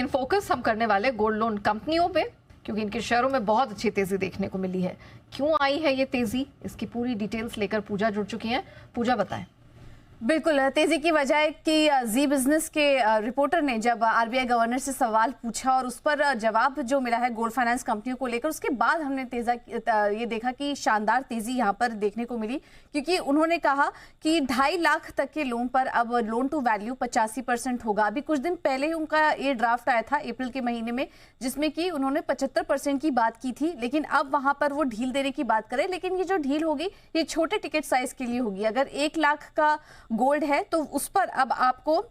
लेकिन फोकस हम करने वाले गोल्ड लोन कंपनियों पे, क्योंकि इनके शेयरों में बहुत अच्छी तेजी देखने को मिली है। क्यों आई है ये तेजी, इसकी पूरी डिटेल्स लेकर पूजा जुड़ चुकी हैं। पूजा बताएं। बिल्कुल, तेजी की वजह कि जी बिजनेस के रिपोर्टर ने जब आरबीआई गवर्नर से सवाल पूछा और उस पर जवाब जो मिला है गोल्ड फाइनेंस कंपनियों को लेकर, उसके बाद हमने ये देखा कि शानदार तेजी यहां पर देखने को मिली, क्योंकि उन्होंने कहा कि 2.5 लाख तक के लोन पर अब लोन टू वैल्यू 85% होगा। अभी कुछ दिन पहले ही उनका ये ड्राफ्ट आया था अप्रैल के महीने में, जिसमें कि उन्होंने 75% की बात की थी, लेकिन अब वहां पर वो ढील देने की बात करें। लेकिन ये जो ढील होगी ये छोटे टिकट साइज के लिए होगी। अगर 1 लाख का गोल्ड है तो उस पर अब आपको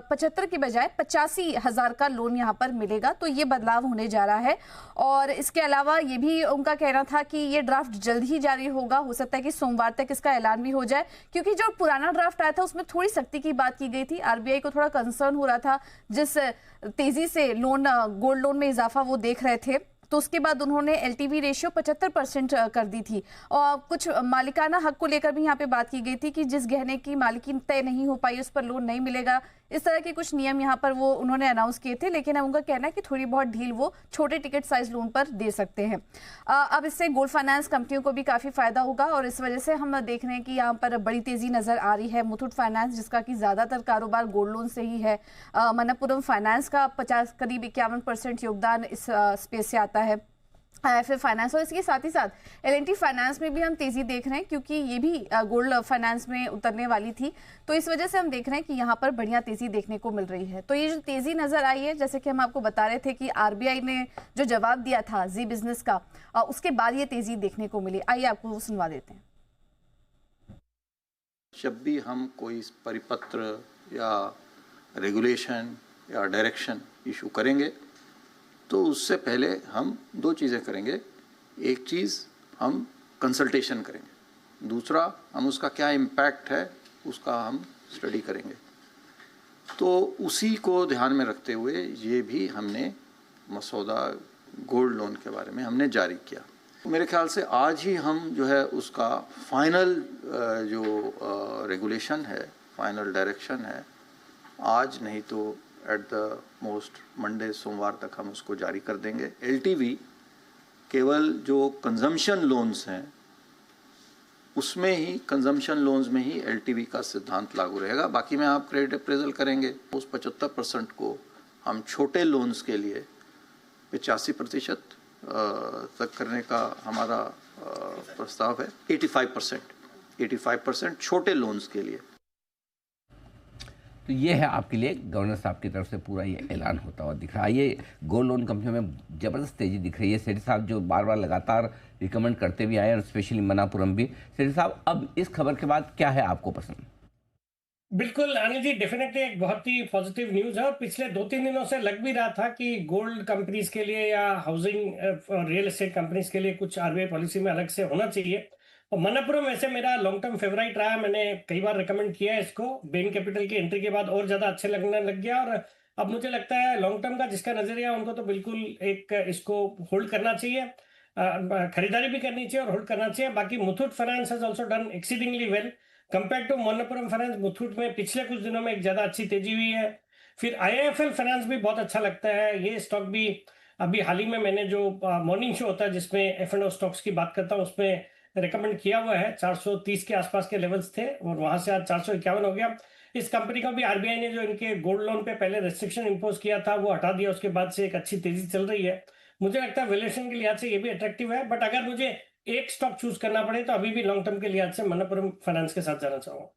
75 की बजाय 85,000 का लोन यहां पर मिलेगा। तो ये बदलाव होने जा रहा है। और इसके अलावा ये भी उनका कहना था कि ये ड्राफ्ट जल्द ही जारी होगा, हो सकता है कि सोमवार तक इसका ऐलान भी हो जाए, क्योंकि जो पुराना ड्राफ्ट आया था उसमें थोड़ी सख्ती की बात की गई थी। आरबीआई को थोड़ा कंसर्न हो रहा था जिस तेजी से गोल्ड लोन में इजाफा वो देख रहे थे, तो उसके बाद उन्होंने एलटीवी रेशियो 75% कर दी थी। और कुछ मालिकाना हक को लेकर भी यहाँ पे बात की गई थी कि जिस गहने की मालिकी तय नहीं हो पाई उस पर लोन नहीं मिलेगा। इस तरह के कुछ नियम यहाँ पर वो उन्होंने अनाउंस किए थे, लेकिन अब उनका कहना है कि थोड़ी बहुत ढील वो छोटे टिकट साइज लोन पर दे सकते हैं। अब इससे गोल्ड फाइनेंस कंपनियों को भी काफी फायदा होगा और इस वजह से हम देख रहे हैं कि यहाँ पर बड़ी तेजी नजर आ रही है। मुथूट फाइनेंस, जिसका कि ज्यादातर कारोबार गोल्ड लोन से ही है, मनप्पुरम फाइनेंस का करीब 51% योगदान इस स्पेस से आता है, आईएफएल फाइनेंस, और इसके साथ ही साथ एलएनटी फाइनेंस में भी हम तेजी देख रहे हैं, क्योंकि ये भी गोल्ड फाइनेंस में उतरने वाली थी। तो इस वजह से हम देख रहे हैं कि यहाँ पर बढ़िया तेजी देखने को मिल रही है। तो ये जो तेजी नजर आई है, जैसे कि हम आपको बता रहे थे कि आरबीआई ने जो जवाब दिया था जी बिजनेस का, उसके बाद ये तेजी देखने को मिली। आइए आपको वो सुनवा देते हैं। जब भी हम कोई परिपत्र या रेगुलेशन या डायरेक्शन इशू करेंगे तो उससे पहले हम 2 चीज़ें करेंगे। एक चीज़ हम कंसल्टेशन करेंगे, दूसरा हम उसका क्या इम्पैक्ट है उसका हम स्टडी करेंगे। तो उसी को ध्यान में रखते हुए ये भी हमने मसौदा गोल्ड लोन के बारे में हमने जारी किया। मेरे ख्याल से आज ही हम जो है उसका फाइनल जो रेगुलेशन है, फाइनल डायरेक्शन है, आज नहीं तो एट द मोस्ट मंडे, सोमवार तक हम उसको जारी कर देंगे। एलटीवी केवल जो कंजम्पशन लोन्स हैं उसमें ही, कंजम्पशन लोन्स में ही एलटीवी का सिद्धांत लागू रहेगा। बाकी में आप क्रेडिट अप्रेजल करेंगे, उस 75% को हम छोटे लोन्स के लिए 85% तक करने का हमारा प्रस्ताव है। 85% छोटे लोन्स के लिए। तो ये है आपके लिए गवर्नर साहब की तरफ से पूरा ये ऐलान होता हुआ दिख रहा है। ये गोल्ड लोन कंपनियों में ज़बरदस्त तेज़ी दिख रही है। सेठी साहब जो बार बार लगातार रिकमेंड करते भी आए, और स्पेशली मनापुरम भी। सेठी साहब, अब इस खबर के बाद क्या है आपको पसंद? बिल्कुल अनिल जी, डेफिनेटली एक बहुत ही पॉजिटिव न्यूज है। और पिछले 2-3 दिनों से लग भी रहा था कि गोल्ड कंपनीज के लिए या हाउसिंग और रियल एस्टेट कंपनीज के लिए कुछ आरबीआई पॉलिसी में अलग से होना चाहिए। और मनप्पुरम वैसे मेरा लॉन्ग टर्म फेवरेट रहा है, मैंने कई बार रिकमेंड किया है इसको। बेन कैपिटल की एंट्री के बाद और ज्यादा अच्छे लगने लग गया, और अब मुझे लगता है लॉन्ग टर्म का जिसका नजरिया उनको तो बिल्कुल एक इसको होल्ड करना चाहिए, खरीदारी भी करनी चाहिए और होल्ड करना चाहिए। बाकी Muthoot finance has also done exceedingly well compare to Manappuram finance. Muthoot में पिछले कुछ दिनों में एक ज्यादा अच्छी तेजी हुई है। फिर आईआईएफएल फाइनेंस भी बहुत अच्छा लगता है। ये स्टॉक भी अभी हाल ही में मैंने जो मॉर्निंग शो होता है जिसमें F&O स्टॉक्स की बात करता हूँ, उसमें रिकमेंड किया हुआ है। 430 के आसपास के लेवल्स थे और वहां से आज 451 हो गया। इस कंपनी का भी आरबीआई ने जो इनके गोल्ड लोन पे पहले रेस्ट्रिक्शन इंपोज किया था वो हटा दिया, उसके बाद से एक अच्छी तेजी चल रही है। मुझे लगता है वैल्यूएशन के लिहाज से ये भी अट्रैक्टिव है, बट अगर मुझे एक स्टॉक चूज करना पड़े तो अभी भी लॉन्ग टर्म के लिहाज से मनप्पुरम फाइनेंस के साथ जाना चाहूंगा।